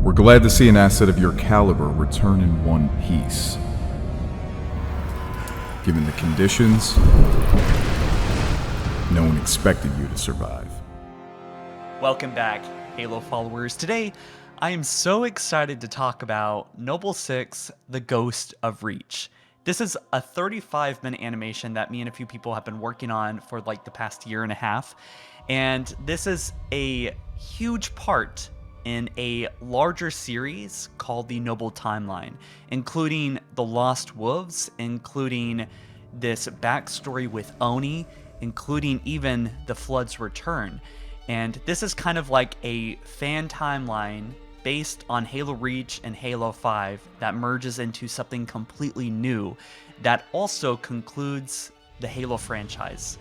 We're glad to see an asset of your caliber return in one piece. Given the conditions, no one expected you to survive. Welcome back, Halo followers. Today, I am so excited to talk about Noble 6, The Ghost of Reach. This is a 35-minute animation that me and a few people have been working on for like the past year and a half. And this is a huge part in a larger series called the Noble Timeline, including the Lost Wolves, including this backstory with ONI, including even the Flood's return. And this is kind of like a fan timeline based on Halo Reach and Halo 5 that merges into something completely new that also concludes the Halo franchise.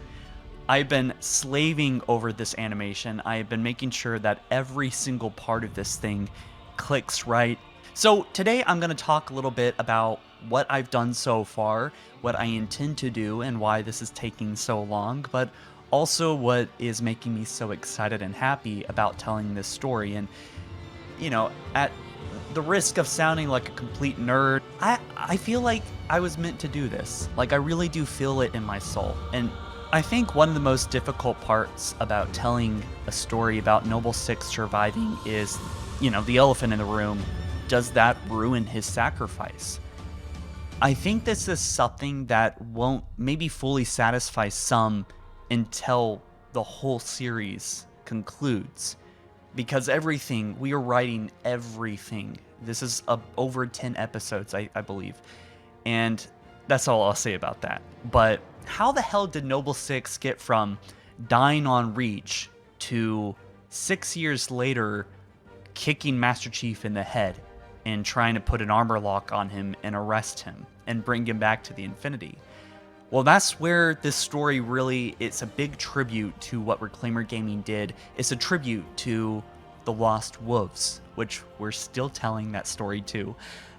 I've been slaving over this animation. I have been making sure that every single part of this thing clicks right. So today I'm going to talk a little bit about what I've done so far, what I intend to do, and why this is taking so long, but also what is making me so excited and happy about telling this story. And, you know, at the risk of sounding like a complete nerd, I feel like I was meant to do this. Like, I really do feel it in my soul. And I think one of the most difficult parts about telling a story about Noble 6 surviving is, you know, the elephant in the room. Does that ruin his sacrifice? I think this is something that won't maybe fully satisfy some until the whole series concludes. Because everything, we are writing everything. This is over 10 episodes, I believe. And that's all I'll say about that. But how the hell did Noble 6 get from dying on Reach to 6 years later kicking Master Chief in the head and trying to put an armor lock on him and arrest him and bring him back to the Infinity? Well, that's where this story really, it's a big tribute to what Reclaimer Gaming did. It's a tribute to the Lost Wolves, which we're still telling that story too.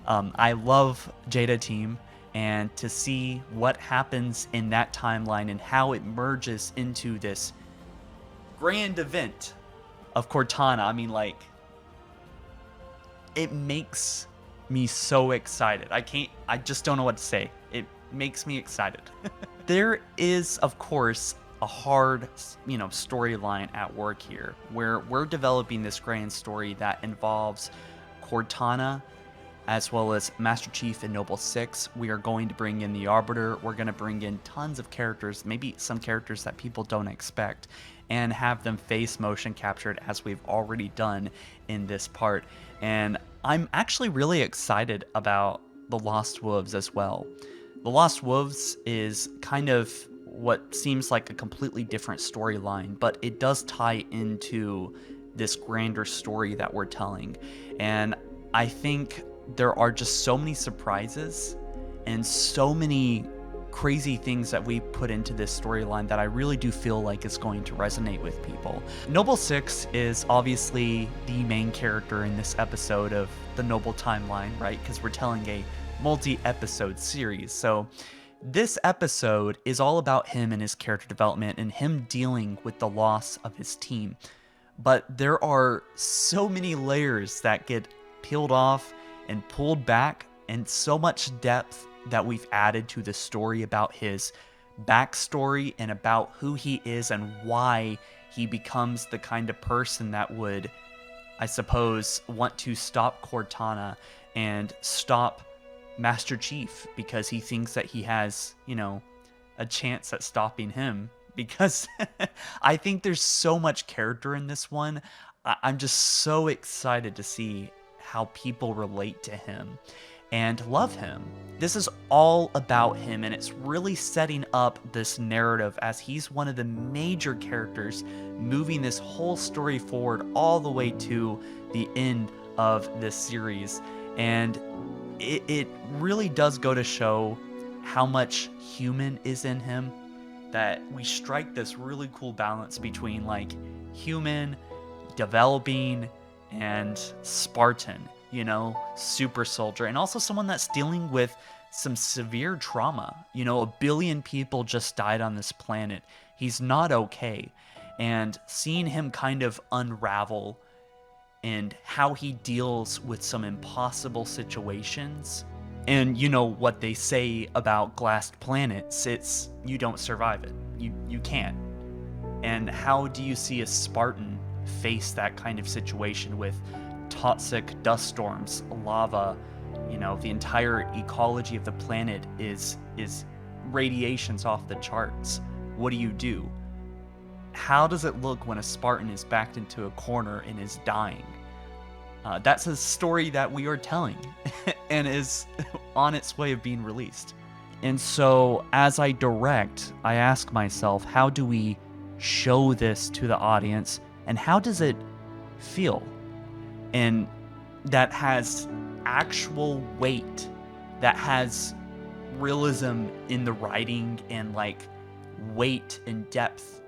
I love Jada Team, and to see what happens in that timeline and how it merges into this grand event of Cortana, I mean, like, it makes me so excited. I just don't know what to say. It makes me excited. There is, of course, a hard, storyline at work here, where we're developing this grand story that involves Cortana as well as Master Chief and Noble 6. We are going to bring in the Arbiter. We're going to bring in tons of characters, maybe some characters that people don't expect, and have them face motion captured as we've already done in this part. And I'm actually really excited about the Lost Wolves as well. The Lost Wolves is kind of what seems like a completely different storyline, but it does tie into this grander story that we're telling. And I think there are just so many surprises and so many crazy things that we put into this storyline that I really do feel like is going to resonate with people. Noble 6 is obviously the main character in this episode of the Noble Timeline, right? Because we're telling a multi-episode series. So this episode is all about him and his character development and him dealing with the loss of his team. But there are so many layers that get peeled off and pulled back, and so much depth that we've added to the story about his backstory and about who he is and why he becomes the kind of person that would, I suppose, want to stop Cortana and stop Master Chief because he thinks that he has, a chance at stopping him. Because I think there's so much character in this one. I'm just so excited to see how people relate to him and love him. This is all about him, and it's really setting up this narrative as he's one of the major characters moving this whole story forward all the way to the end of this series. And it really does go to show how much human is in him, that we strike this really cool balance between like human, developing, and Spartan, super soldier, and also someone that's dealing with some severe trauma. 1 billion people just died on this planet. He's not okay. And seeing him kind of unravel and how he deals with some impossible situations. And you know what they say about glassed planets, it's you don't survive it. You can't. And how do you see a Spartan face that kind of situation with toxic dust storms, lava, the entire ecology of the planet is radiations off the charts. What do? How does it look when a Spartan is backed into a corner and is dying? That's a story that we are telling and is on its way of being released. And so as I direct, I ask myself, how do we show this to the audience and how does it feel? And that has actual weight, that has realism in the writing and like weight and depth,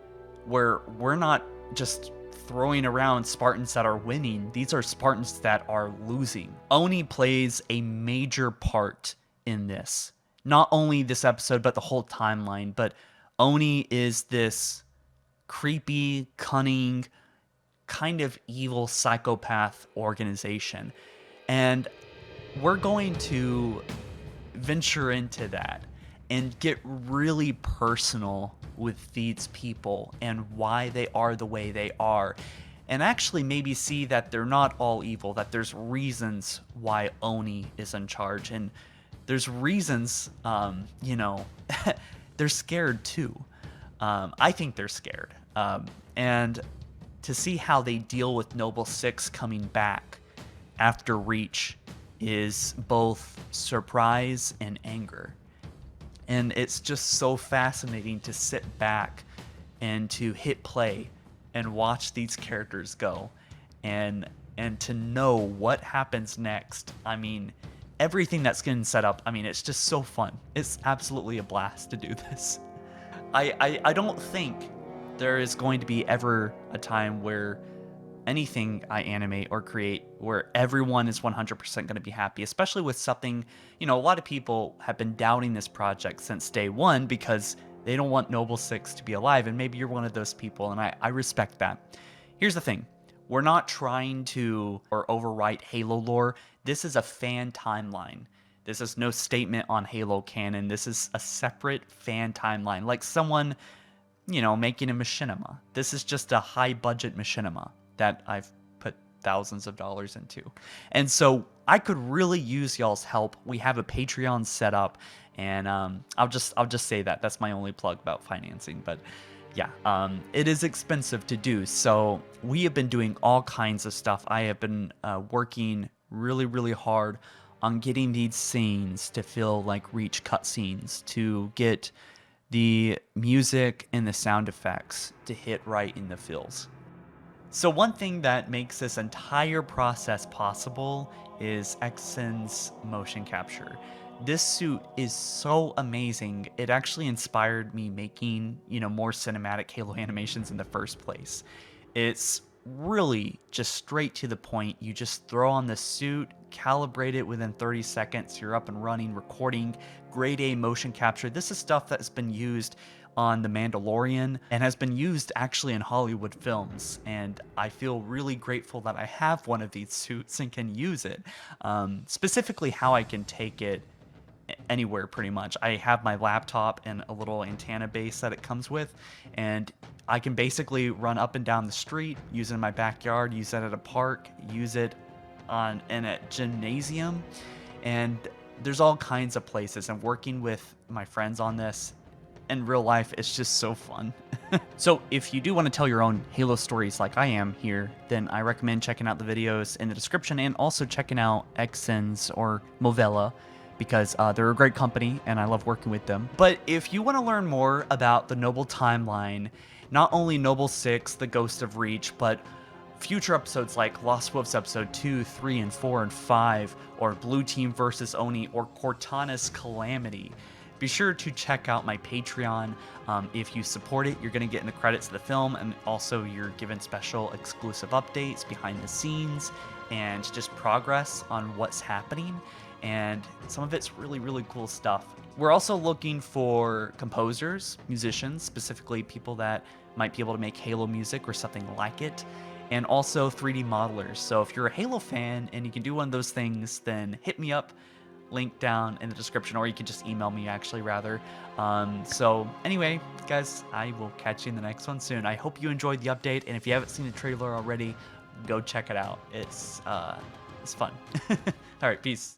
where we're not just throwing around Spartans that are winning. These are Spartans that are losing. Oni plays a major part in this. Not only this episode, but the whole timeline. But Oni is this creepy, cunning, kind of evil psychopath organization. And we're going to venture into that and get really personal with these people and why they are the way they are. And actually maybe see that they're not all evil, that there's reasons why Oni is in charge. And there's reasons, they're scared too. I think they're scared. And to see how they deal with Noble Six coming back after Reach is both surprise and anger. And it's just so fascinating to sit back and to hit play and watch these characters go and to know what happens next. I mean, everything that's getting set up, I mean, it's just so fun. It's absolutely a blast to do this. I don't think there is going to be ever a time where anything I animate or create where everyone is 100% going to be happy, especially with something, a lot of people have been doubting this project since day one because they don't want Noble Six to be alive, and maybe you're one of those people, and I respect that. Here's the thing. We're not trying to or overwrite Halo lore. This is a fan timeline. This is no statement on Halo canon. This is a separate fan timeline, like someone, making a machinima. This is just a high-budget machinima that I've put thousands of dollars into. And so I could really use y'all's help. We have a Patreon set up, and I'll just say that. That's my only plug about financing. But yeah, it is expensive to do. So we have been doing all kinds of stuff. I have been working really, really hard on getting these scenes to feel like Reach cutscenes, to get the music and the sound effects to hit right in the feels. So one thing that makes this entire process possible is Xsens motion capture. This suit is so amazing. It actually inspired me making, more cinematic Halo animations in the first place. It's really just straight to the point. You just throw on the suit, calibrate it within 30 seconds, you're up and running, recording grade A motion capture. This is stuff that's been used on The Mandalorian and has been used actually in Hollywood films, and I feel really grateful that I have one of these suits and can use it. Specifically how I can take it anywhere pretty much. I have my laptop and a little antenna base that it comes with, and I can basically run up and down the street, use it in my backyard, use it at a park, use it in a gymnasium, and there's all kinds of places. And working with my friends on this in real life, it's just so fun. So if you do want to tell your own Halo stories like I am here, then I recommend checking out the videos in the description and also checking out Xsens or Movella, because they're a great company and I love working with them. But if you want to learn more about the Noble timeline, not only Noble 6, The Ghost of Reach, but future episodes like Lost Wolves episode 2, 3, and 4, and 5, or Blue Team versus Oni, or Cortana's Calamity, be sure to check out my Patreon. If you support it, you're going to get in the credits of the film, and also you're given special exclusive updates, behind the scenes, and just progress on what's happening. And some of it's really, really cool stuff. We're also looking for composers, musicians, specifically people that might be able to make Halo music or something like it. and also 3D modelers. So if you're a Halo fan and you can do one of those things, then hit me up. Link down in the description, or you can just email me actually rather. So anyway, guys, I will catch you in the next one soon. I hope you enjoyed the update, and if you haven't seen the trailer already, go check it out. It's fun. All right, peace.